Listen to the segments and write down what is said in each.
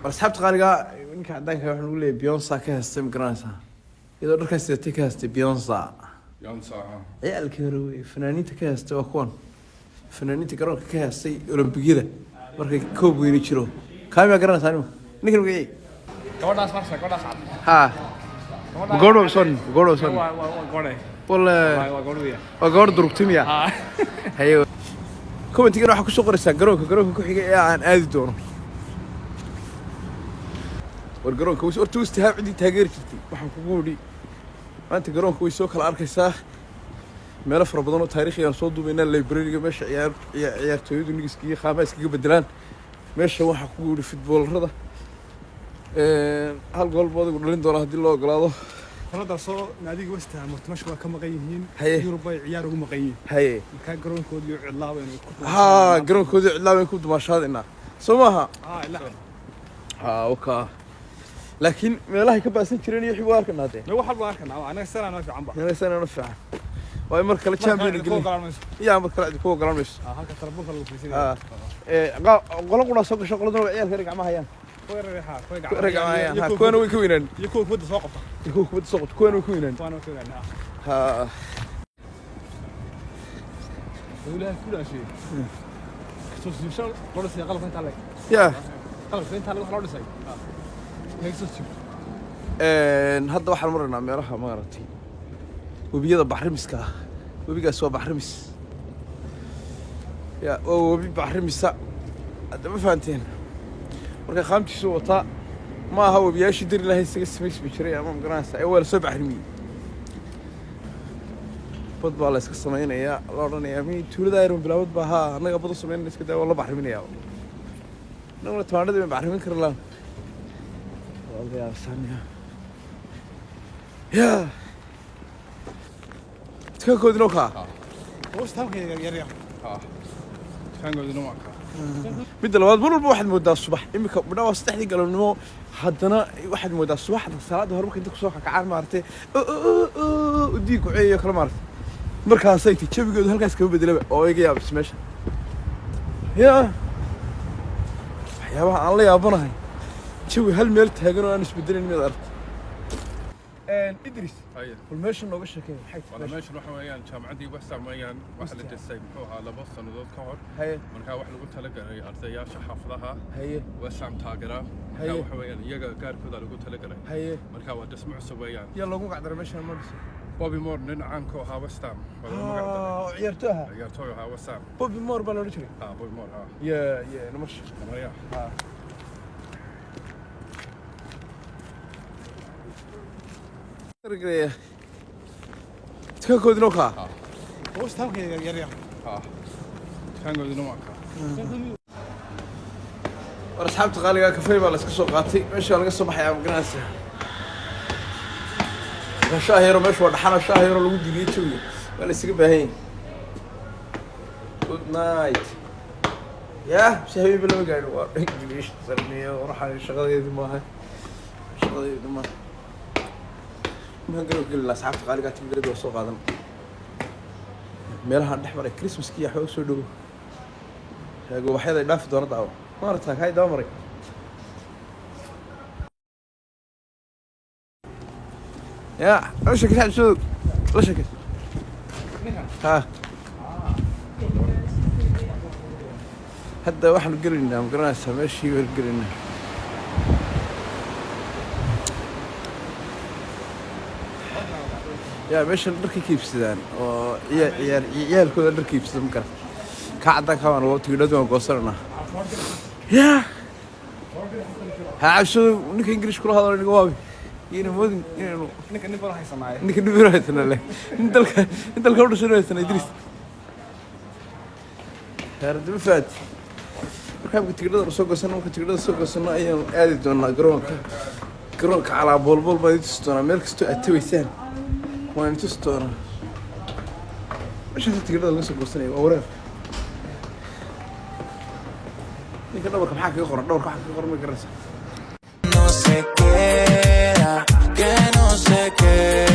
أصحابتي قالوا إنك عندك نقول لي بيونسا كهستم جرانسا إذا ركزت تكهست بيونسا عيال كيروي فنانين تكهست وأخوان فنانين تكرون كهستي أولمبيكية مركي كوب ويريشرو كم يا جرانسا نو نيجي نقول Godas marcha, godas ad. ها بقولوا صن Gore. ولا Goruya. وقول دروبتميا هيو كم تيجي راح كسوق رسا جروك كحيجي عن آدي دونه والجرون كويس أرتو استهاب عندي تاجر كتير وحنا كقولي أنت جرون كويس وكل أركيسه ملف رمضان وتاريخي ينصدوا من الليبراري مش عيار تويدو نيجسكي خامس كي بدلان مش هو حقولي فوتبول هذا هل قول بودي قولين دورة هدي الله قلاده هذا صو نادي وستها متمشوا كم قيمين هي يوروبا عيارهم مقيم هي كان جرون كود يعلا وين ها جرون كود لا وين كود ما شاهدنا سماها لا ها أوكا لكن ما الله يكبسين كريني يحبوا أركن هذا لو حلو أركن أنا سنة نافع عم أنا سنة نفع وأمر كلا تشامبيون يا أمر كلا دكوا قرامش هاك تربون كلا في قلنا سوق شغل دول عيال كريك عمها يان رجع معايا كون ويكوينن يكون بود سوقف يكون بود سوق كون ويكوينن ها ولا كل شيء خصوصي شغل قرص يا غلط انت عليك يا غلط انت على الحلول سي هيك صوتي هذا واحد مرنا ميرها مارتي وبيض بحر مسكا وبيقى سوا بحر مس يا وبي بحر مسا هذا ما فهمتين marka qaamtiisu wata ma aha wabiyaashii dir ilaahay isaga samays bijiray ama garanaysa awal soo baxrimi bad baa la iska sameeynaya la oranayaa mi tuulada ayru bilaawad baa ha anaga bad u sameynayna iska daa wala baxriminaya naguna taanada ma baxrimin karlaan walaa saniya ya tka koodino ka وستام كي يريا كان قاعدين معك مد الواد مرة واحد مودع الصبح إمك بدنا واستحدي قالوا إنه حدنا واحد مودع الصبح الصلاة هربك أنت كسوق كعار مارتي وديك وعيه كل مرة مركز سيتي شوف يقول هالكاس كم بدله أو يجي يا بس ماشي يا بقى الله يا بناهي شوف هالميلت هجنوا أنا سبدلني من الأرض إدريس هيا والماشي إنه وش كذا حيت والله ماشي نروح ويان كان عندي بس ويان واحد الدسي محوها لبص نضوط كور هيا من كان واحد قلت لك أرضية شحفظها هيا وسام تاجرة هيا كان ويان يجا قار كذا قلت لك هيا من كان ود اسمع سويان يلا قوم قاعد رمشي المدرسة بوبي مور نن عنكو ها وسام عيرتها يا توي ها وسام بوبي مور بالوريتري بوبي مور ها يا نمشي مريا رجلي تكون نوكا وستام كي يريا كان قاعدين معك أصحابتي قالوا كافيه ولا سكسو قاتي ماشي ولا قصة بحياة مقناسة شاهر مش ولا حنا شاهر ولا ودي بيتوي ولا سكبه هين good night يا شهيبي بلا مقعد إنجليش تسلمي وراح على الشغلة دي ما هي الشغلة دي ما ما قالوا كل أصحابتي قالوا قاتي بقدر وسوق هذا meelaha dhex maray Christmas-kii waxa uu soo dhaw yago waxyada dhaaf doona daawo maarta hay daawo maray ya ايش كده شو ايش كده ها هذا واحد قرينا مقرناسه ماشي قرينا يا باش دركي كيبسدان oo ciyaalkooda dharka iibsada ma kara ka cadaan ka waan tigidhadu waan goosarna ya ha casho ninka English kula hadlo niga waabi yina moodin inuu ninka nin baa haysanay ninka nin baa haysanay inta u dhashay haysanay Idris harad ma faat markaa tigidhada soo goosano markaa tigidhada soo goosano ayaan aadi doonaa garoonka ala bolbol baa idin doonaa meel kasto aad tawaysaan وين تستونا ايش انت تقدر نسوي قصني اوراق يمكن دورك محاك يخرج دورك محاك يخرج من الجرس no se queda que no se queda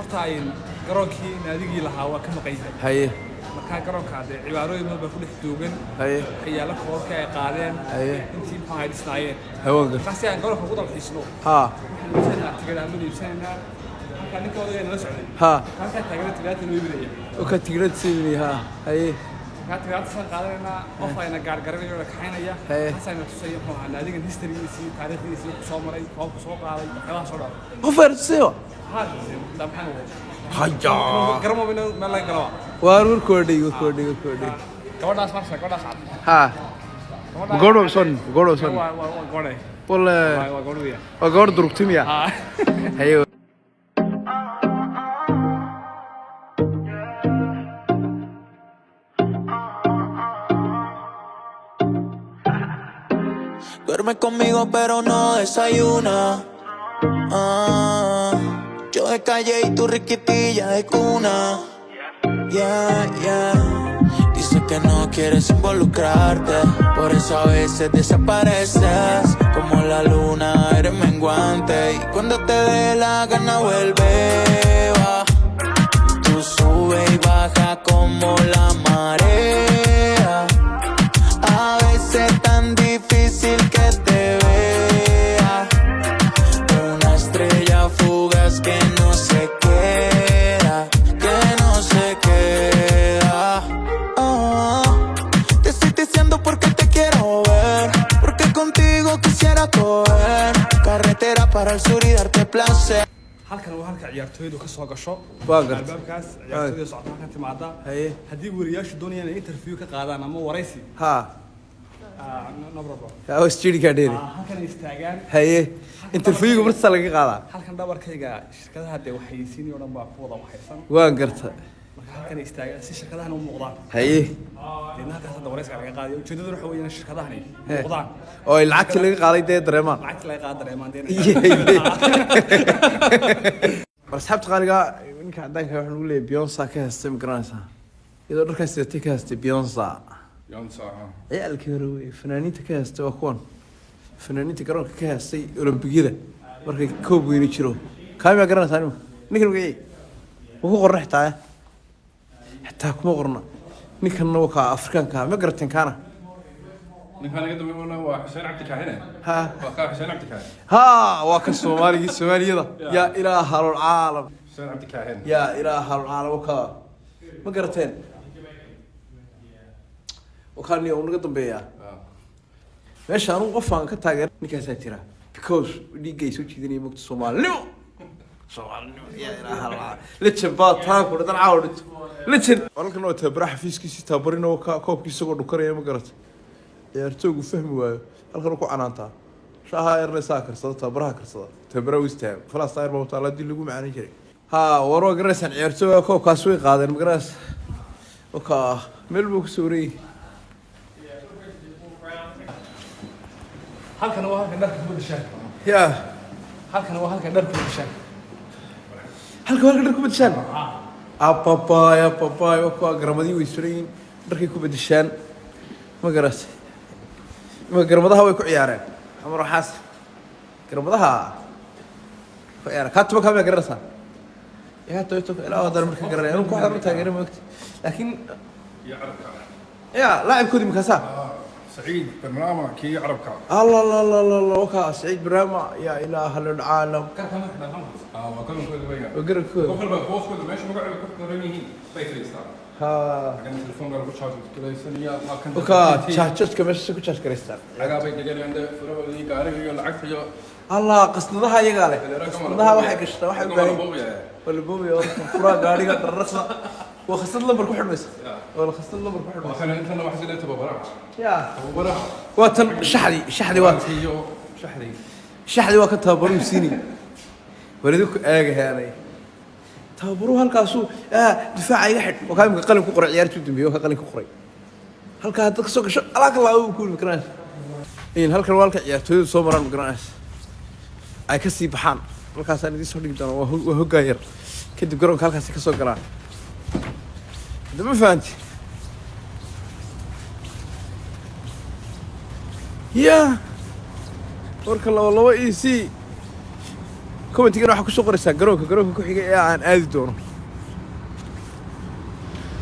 horta garoonkii naadigii lahaa waa ka maqaysa haye markaa garoonka hadee cibaarooyin badan baa ku dhex duugan haye waxyaalo koobka ay qaadeen haye intii maxaa ay dhisnaayeen haweenka markaasi aan garoonka ugu dalxiisno haa waxaan tigadaama iibsanaynaa halkaa ninka odayga nala socday haa halkaa taagana tigaata noo iibinaya oo ka tigirad siibni haa haye halkaa tigaata saan qaadanaynaa qof ayna gaargaranayo la kaxaynaya kaasayna tusaya muxuu ahaa naadigan historygiisii taariikhdiisii soo maray koobka soo qaaday waxyaabaha soo dhaafay qof arsiyo haa damxan haya garamo meel laga galaba waar warkoodhay gabadhaas marsa gabadhaas cad haa gabadho son waa gabadhay wala waa gabadhiya waa gabadh durugtimiya haa haye Duerme conmigo pero no desayuna. Yo de calle y tu riquitilla de cuna. Yeah. Dice que no quieres involucrarte, por eso a veces desapareces. Como la luna eres menguante y cuando te dé la gana vuelve, va. Tú sube y baja como la marea. A veces tan difícil que te vea. Una estrella fugaz que no se queda. Te estoy diciendo porque te quiero ver, porque contigo quisiera correr carretera para el sur y darte placer. halkan waa halka ciyaartooydu ka soo gasho waa gartay albaabkaas ciyaartooyda socdaan halkan timaada haye haddii wariyaashu doonayaan inay interview ka qaadaan ama waraysi haa no problem haa istiri ka dheeri halkan ay istaagaan haye interviewga marta laga qaadaa halkan dhabarkayga shirkadaha de waxaysiin oo dhan baa ku wada waxaysan waan gartay marka halkan ay istaagaan si shirkadahan u muuqdaan haye deedna halkaas hadda warayska laga qaadayo ujeedadu waxa weeyaan shirkadahani muuqdaan oo ay lacagta laga qaaday dee dareemaan lacagta laga qaada dareemaan asxaabta qaaliga ninka cadaanka waxaan ugu leeyahay Beyonce ka haystay ma garanaysaa iyadoo dharkaas sidatay ka haystay Beyonce ينصح ciyaalkii hore wey fanaaniinta ka haystay waa kuwan fanaaniinta garoonka ka haystay olombigida markay koob weyni jiro kaamiyaa garanaysaa nima ninkan magacii wuu ku qorna xitaa kuma qorna ninkanna waa kaa afrikaanka ma garateen kaana ninkan laga dambeeyay waa Xuseen Cabdi Kaahine ها waa Xuseen Cabdi Kaahine ها وك الصومالية يا إله العالم Xuseen Cabdi Kaahine يا إله العالم وكا ما قرتين وكان يوم نقدم بيا ماشي أنا وقفان كتاجر نكاسة ترى because دي جاي سوتش دني مقت الصومال نو صومال يا إله العالم لتشن بات هاك ولا تنعود لتشن والله كنا تبرح فيس كيس تابرين وكا كوب كيس سكر دكرة ما قرت يرتوق فهم وايو halkan ku canaanta shaha yarna saakarsan tabraha karsan tabra wistaan falaas taayir ma wata la dil lagu macaan jiray ha waro garaysan ciyaartooy koobkaas way qaadeen magaraas oka meel buu ku suuray halkan waa halkan dharka ku dhashay ya halkan waa halkan dharka ku dhashay halkan dharka ku bedeshaan apapaya oka garamadii way suurayeen dharkay ku bedeshaan magaraas ما قرمضها ويكو عيارين عمرو حاس قرمضها عيارين كاتبه كم يقرصها يا تويتو لا هذا المركز قرر انا كو حضرتها غير وقت لكن يا لاعب كودي مكاسا سعيد برنامج كي يعرف كا الله الله الله الله الله وكا سعيد برامة يا اله العالم وكل بيان وقرر كود وكل بقى كل ماشي بقى كل رميه طيب ستار ها كان التليفون قال بتشارج كذا سنية ما كان وكا تشاتشت كمش سكو تشاش كريستال عقابي دقيقة عنده فرق اللي قال لي العكس جو الله قصدها يا قال قصدها واحد قشطه واحد باين ولا بوبي فرا غاري قد الرصه وخصت لمبر كحل بس ولا خصت لمبر كحل بس مثلا انت واحد زي انت ببراع يا ببراع واتن شحدي وات شحدي وقت تابرو سيني ولدك اغه هاني تابرو halkaasu difaaca iga xid oo kaamka qalin ku qoray ciyaartu dambiyo ka qalin ku qoray halka dad ka soo gasho alaaka la uu ku mikraan in halkan walka ciyaartooydu soo maraan mikraan ay ka sii baxaan halkaas aan idin soo dhigi doono waa hogaayar kadib garoonka halkaas ka soo galaan dama faanti ya warka laba EC كومنتينا waxaa ku soo qoraysaa garoonka ku xigay ee aan aadi doono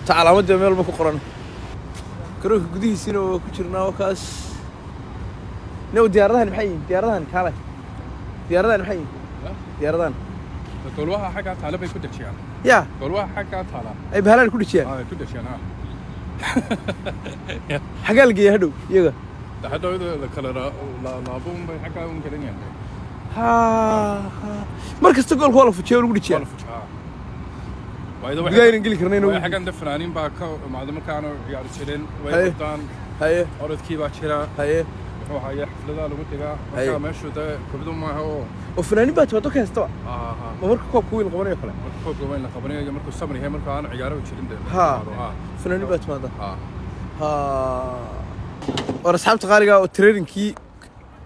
calaamada meel ma ku qoran garoonka gudihiisina oo ku jirnaa kaas نو ديارنا محيين ديارنا كاله ديارنا محيين ديارنا قولوها حاجة تعال بيكون دشيان يا قولوها حاجة تعال أي بهلا كل شيء كل دشيان حاجة لقيه هدو يجا هدو إذا كلا لا بوم بحاجة ممكن يعني ها مركز تقول هو لفتشة ولا كل شيء وإذا واحد جاي نقول كرنين ولا حاجة ندفنانين باكا مع ذا مكانه يعني شيلين ويقطعن هاي أرد كيبا شراء هاي هو هاي حفلة لو متجا مكان مشوا ده كبدو ما هو وفناني بات ودوك هستوى ما مركب كوب كويل قبرني يخلع كوب قبرني قبرني مركب السمري هي مركب أنا عياره وشيلين ده ها فناني بات ماذا ها ورسحب تقاريقا والترينين كي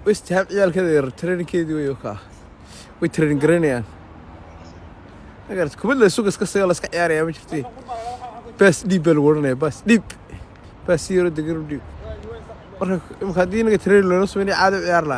واستهام عيال كذا الترينين كذي ويوكا ويترينين قرينيان أقدر كمل السوق اسكسي ولا اسك عياري يا ما شفتي بس ديب الورنة بس ديب بس يرد دقيق ديب مرة مخدين قترين لو نص مني عادة عيار لا